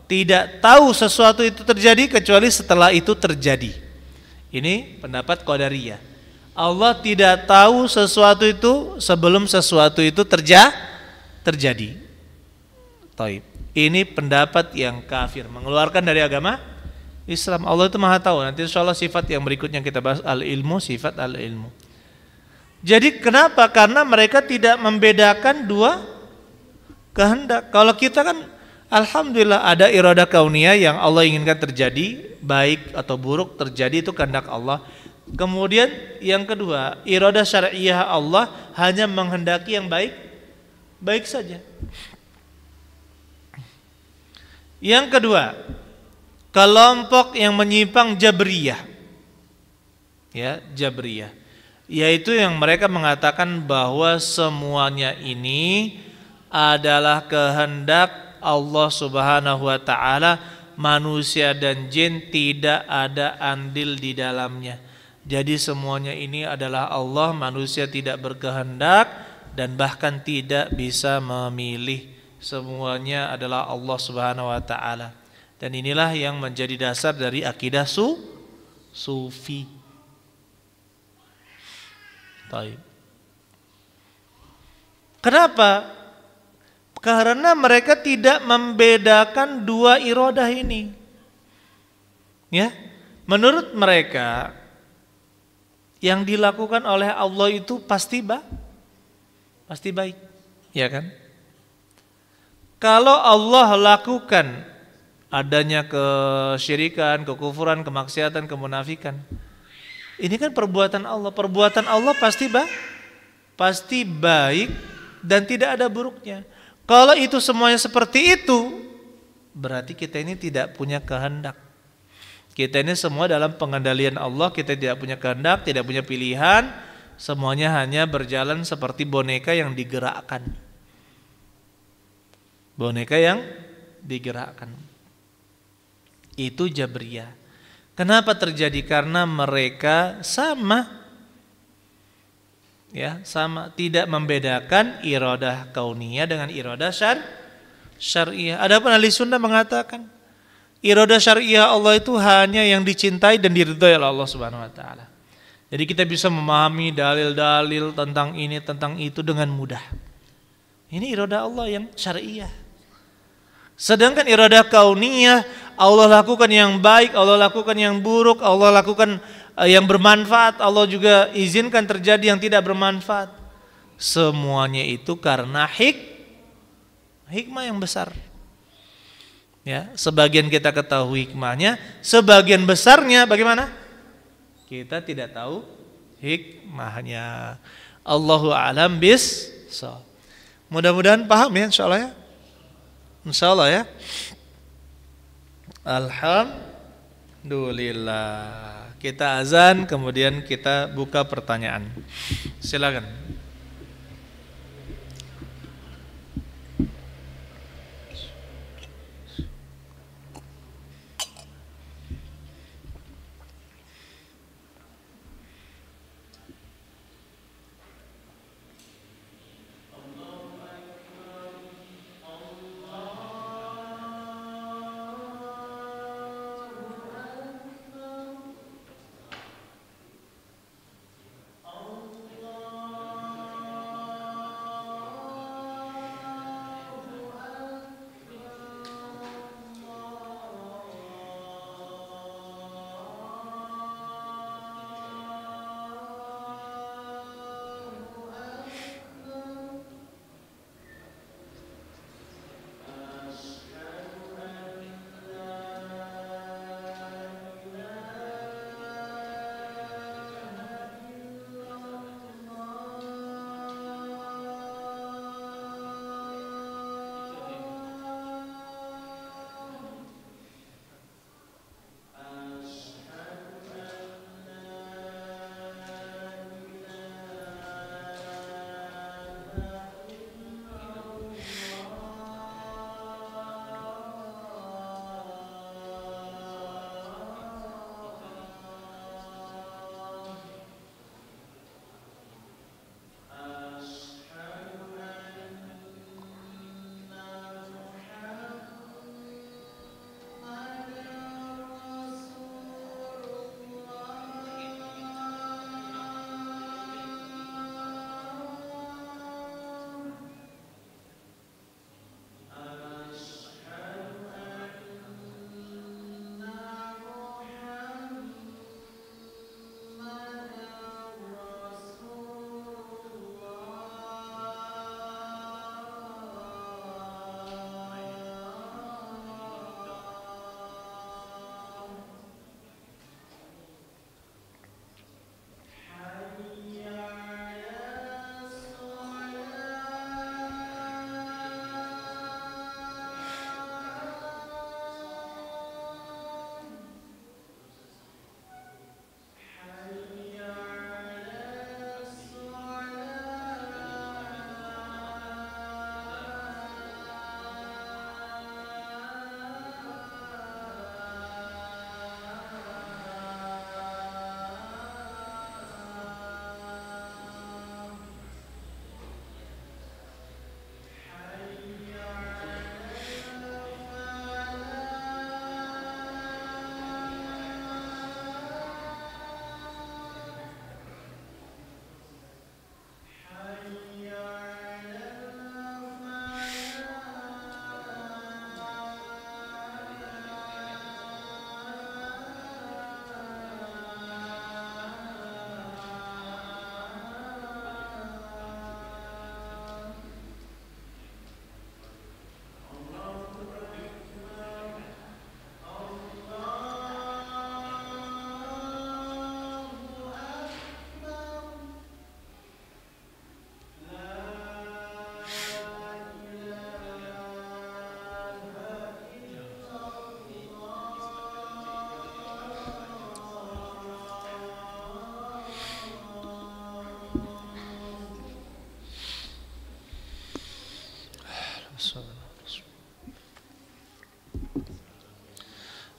tidak tahu sesuatu itu terjadi kecuali setelah itu terjadi. Ini pendapat Qadariyah. Allah tidak tahu sesuatu itu sebelum sesuatu itu terjadi. Taib. Ini pendapat yang kafir, mengeluarkan dari agama Islam. Allah itu Maha tahu. Nanti insyaallah sifat yang berikutnya kita bahas, al-ilmu, sifat al-ilmu. Jadi kenapa? Karena mereka tidak membedakan dua kehendak. Kalau kita kan alhamdulillah ada iradah kauniyah yang Allah inginkan terjadi, baik atau buruk terjadi, itu kehendak Allah. Kemudian yang kedua, iradah syar'iyah Allah hanya menghendaki yang baik saja. Yang kedua, kelompok yang menyimpang Jabriyah. Ya, Jabriyah. Yaitu yang mereka mengatakan bahwa semuanya ini adalah kehendak Allah Subhanahu wa taala, manusia dan jin tidak ada andil di dalamnya. Jadi semuanya ini adalah Allah, manusia tidak berkehendak dan bahkan tidak bisa memilih. Semuanya adalah Allah Subhanahu wa taala. Dan inilah yang menjadi dasar dari akidah sufi. Baik. Kenapa? Karena mereka tidak membedakan dua iradah ini. Ya. Menurut mereka yang dilakukan oleh Allah itu pasti baik, ya kan? Kalau Allah lakukan adanya kesyirikan, kekufuran, kemaksiatan, kemunafikan, ini kan perbuatan Allah. Perbuatan Allah pasti baik dan tidak ada buruknya. Kalau itu semuanya seperti itu, berarti kita ini tidak punya kehendak. Kita ini semua dalam pengendalian Allah, kita tidak punya kehendak, tidak punya pilihan, semuanya hanya berjalan seperti boneka yang digerakkan. Boneka yang digerakkan. Itu Jabriyah. Kenapa terjadi? Karena mereka sama, tidak membedakan iradah kauniyah dengan iradah syar'iyah. Adapun ahli sunnah mengatakan iradah syariah Allah itu hanya yang dicintai dan diridhai oleh Allah Subhanahu wa taala. Jadi kita bisa memahami dalil-dalil tentang ini, tentang itu dengan mudah. Ini iradah Allah yang syariah. Sedangkan iradah kauniyah, Allah lakukan yang baik, Allah lakukan yang buruk, Allah lakukan yang bermanfaat, Allah juga izinkan terjadi yang tidak bermanfaat. Semuanya itu karena hikmah yang besar. Ya, sebagian kita ketahui hikmahnya, sebagian besarnya bagaimana? Kita tidak tahu hikmahnya. Allahu a'lam bis-shawab. Mudah-mudahan paham ya insyaallah ya. Insyaallah ya. Alhamdulillah. Kita azan kemudian kita buka pertanyaan. Silakan.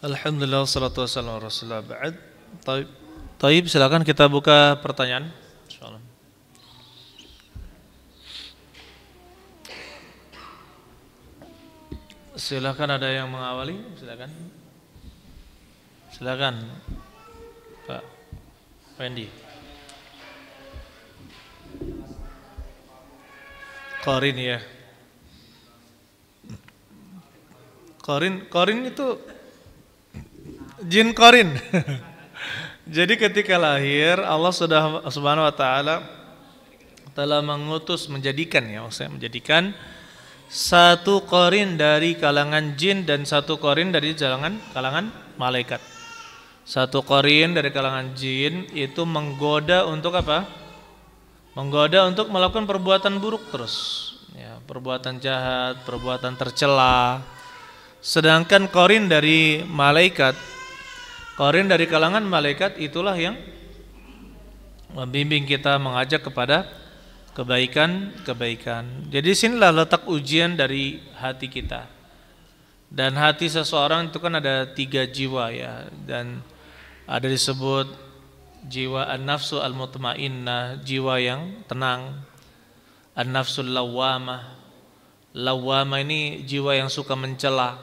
Alhamdulillah wassalatu wassalamu ala Rasulillah ba'd. Taib, silakan kita buka pertanyaan. Insyaallah. Silakan, ada yang mengawali, silakan. Silakan Pak Wendy. Qarin ya. Qarin itu jin qarin. Jadi ketika lahir Allah sudah Subhanahu wa taala telah mengutus menjadikan satu qarin dari kalangan jin dan satu qarin dari kalangan malaikat. Satu qarin dari kalangan jin itu menggoda untuk apa? Menggoda untuk melakukan perbuatan buruk terus, ya, perbuatan jahat, perbuatan tercela. Sedangkan qarin dari malaikat, qarin dari kalangan malaikat itulah yang membimbing kita, mengajak kepada kebaikan-kebaikan. Jadi sinilah letak ujian dari hati kita. Dan hati seseorang itu kan ada 3 jiwa ya, dan ada disebut jiwa an-nafsu al-mutmainnah, jiwa yang tenang. An-nafsul lawwamah. Lawwamah ini jiwa yang suka mencela.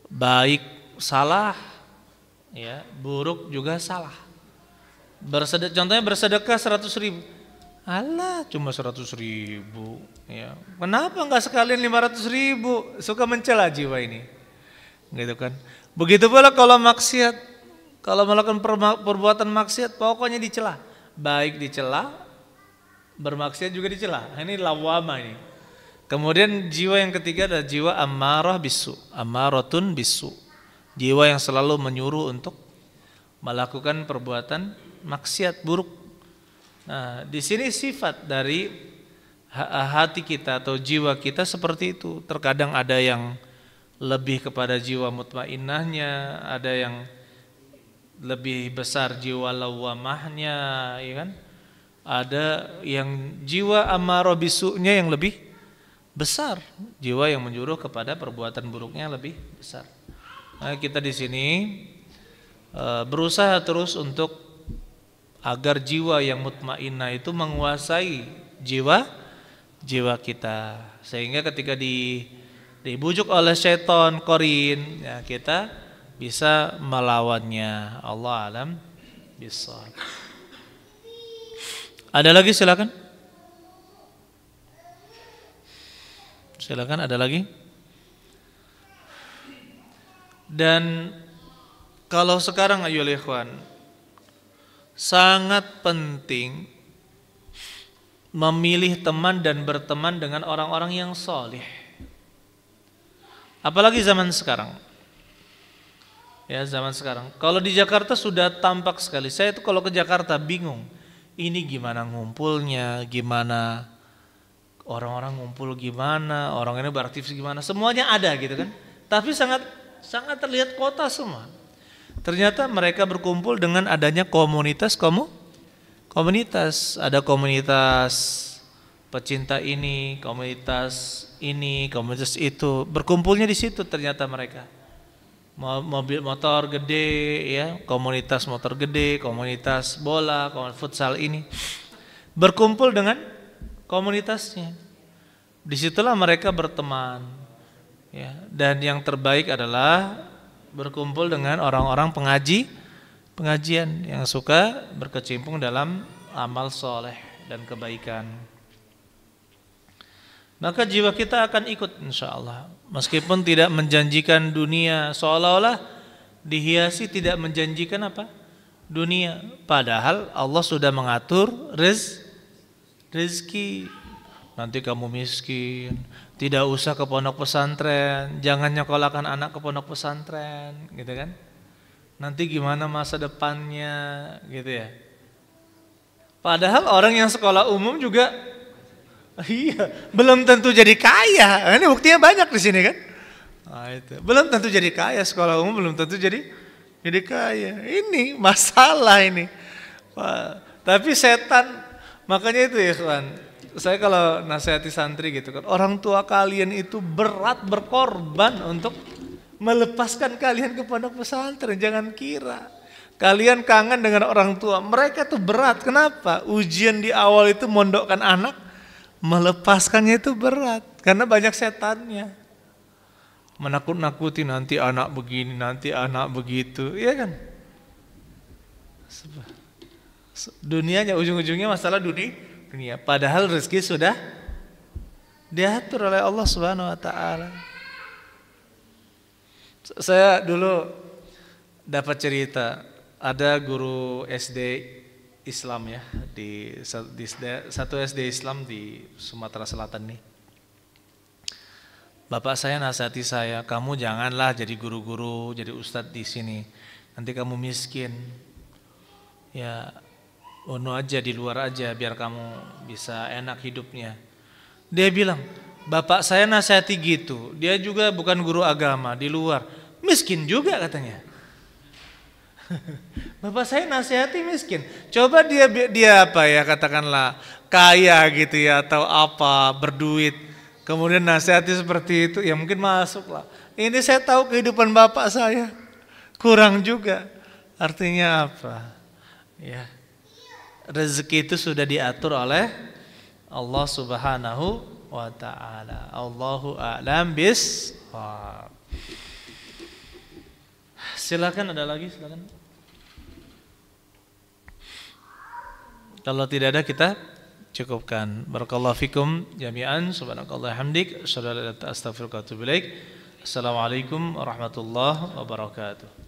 Baik salah, ya, buruk juga salah. Contohnya bersedekah 100.000. Alah, cuma 100.000, ya. Kenapa enggak sekalian 500.000? Suka mencela jiwa ini, gitu kan? Begitu pula kalau maksiat, kalau melakukan perbuatan maksiat, pokoknya dicela, baik dicela, bermaksiat juga dicela. Ini lawama ini. Kemudian jiwa yang ketiga adalah jiwa ammarah bisu, ammaratun bisu, jiwa yang selalu menyuruh untuk melakukan perbuatan maksiat buruk. Nah, di sini sifat dari hati kita atau jiwa kita seperti itu. Terkadang ada yang lebih kepada jiwa mutmainnahnya, ada yang lebih besar jiwa lawamahnya, ya kan? Ada yang jiwa ammarah bisunya yang lebih besar, jiwa yang menyuruh kepada perbuatan buruknya lebih besar. Nah, kita di sini berusaha terus untuk agar jiwa yang mutmainnah itu menguasai jiwa kita, sehingga ketika dibujuk oleh syaitan qarin, ya, kita bisa melawannya. Allah alam bissawab. Ada lagi, silakan. Silakan, ada lagi. Dan kalau sekarang ayo ikhwan, sangat penting memilih teman dan berteman dengan orang-orang yang soleh. Apalagi zaman sekarang. Ya, zaman sekarang. Kalau di Jakarta sudah tampak sekali. Saya itu kalau ke Jakarta bingung. Ini gimana ngumpulnya, gimana orang-orang ngumpul, gimana orang ini beraktivitas gimana. Semuanya ada gitu kan. Tapi sangat terlihat kota semua. Ternyata mereka berkumpul dengan adanya komunitas, ada komunitas pecinta ini, komunitas itu, berkumpulnya di situ ternyata mereka. Mobil motor gede, ya, komunitas motor gede, komunitas bola, komunitas futsal ini, berkumpul dengan komunitasnya. Disitulah mereka berteman, ya, dan yang terbaik adalah berkumpul dengan orang-orang pengajian yang suka berkecimpung dalam amal soleh dan kebaikan. Maka jiwa kita akan ikut insyaallah, meskipun tidak menjanjikan dunia, seolah-olah dihiasi tidak menjanjikan apa? Dunia. Padahal Allah sudah mengatur rezeki. Nanti kamu miskin, tidak usah ke pondok pesantren, jangan nyekolahkan anak ke pondok pesantren, gitu kan? Nanti gimana masa depannya, gitu ya. Padahal orang yang sekolah umum juga, iya, belum tentu jadi kaya. Ini buktinya banyak di sini kan? Nah, itu. Belum tentu jadi kaya, sekolah umum belum tentu jadi kaya. Ini masalah ini. Tapi setan, makanya itu ya kawan. Saya kalau nasihati santri gitu kan, orang tua kalian itu berat berkorban untuk melepaskan kalian ke pondok pesantren. Jangan kira kalian kangen dengan orang tua, mereka tuh berat. Kenapa? Ujian di awal itu mondokkan anak, melepaskannya itu berat karena banyak setannya. Menakut-nakuti, nanti anak begini, nanti anak begitu, iya kan? Dunianya ujung-ujungnya masalah dunia. Padahal rezeki sudah diatur oleh Allah Subhanahu wa taala. Saya dulu dapat cerita, ada guru SD Islam ya di satu SD Islam di Sumatera Selatan nih. Bapak saya nasihati saya, kamu janganlah jadi guru-guru, jadi ustadz di sini. nanti kamu miskin. Ya, bunuh aja di luar aja biar kamu bisa enak hidupnya. Dia bilang, bapak saya nasihati gitu. Dia juga bukan guru agama di luar. Miskin juga katanya. Bapak saya nasihati miskin. Coba dia apa ya, katakanlah kaya gitu ya atau apa, berduit. Kemudian nasihati seperti itu, ya mungkin masuk lah. Ini saya tahu kehidupan bapak saya. Kurang juga. Artinya apa? Ya. Rezeki itu sudah diatur oleh Allah Subhanahu wa taala. Allahu a'lam bishawab. Silakan, ada lagi, silakan. Kalau tidak ada kita cukupkan. Barakallahu fikum jami'an. Subhanakallah hamdik. Asyhadu an la ilaha illa anta astaghfiruka wa atubu ilaik. Assalamualaikum warahmatullahi wabarakatuh.